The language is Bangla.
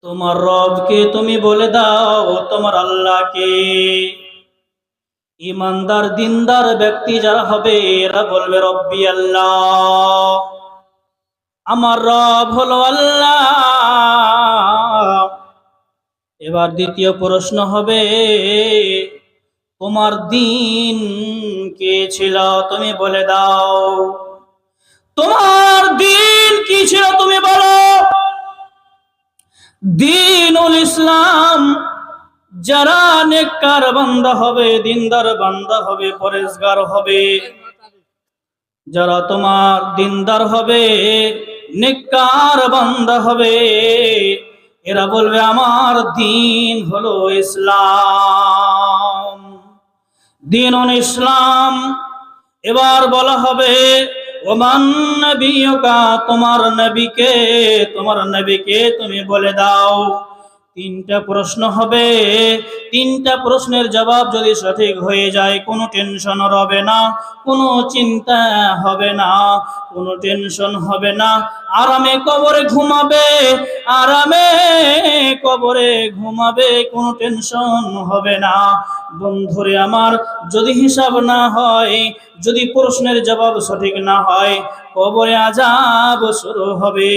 তোমার রবকে তুমি বলে দাও তোমার আল্লাহকে। ইমানদার দিনদার ব্যক্তি যারা হবে এরা বলবে রব্বি আল্লাহ, আমার রব হলো আল্লাহ। এবার দ্বিতীয় প্রশ্ন হবে, তোমার দিন কি ছিল তুমি বলে দাও। তোমার দিন কি ছিল তুমি বলো। দীনুল ইসলাম, যারা নেককার বান্দা হবে, দিনদার বান্দা হবে, পরেজগার হবে, যারা তোমার দিনদার হবে, নেককার বান্দা হবে, এরা বলবে আমার দিন হলো ইসলাম, দীনুল ইসলাম। এবার বলা হবে ওমান নবিয়ুকা, তোমার নবীকে তুমি বলে দাও। তিনটা প্রশ্ন হবে। তিনটা প্রশ্নের জবাব যদি সঠিক হয়ে যায় কোনো টেনশন হবে না, কোনো চিন্তা হবে না, কোনো টেনশন হবে না। আরামে কবরে ঘুমাবে, আরামে কবরে ঘুমাবে, কোনো টেনশন হবে না। বন্ধুরে আমার, যদি হিসাব না হয়, যদি প্রশ্নের জবাব সঠিক না হয়, কবরে আযাব শুরু হবে।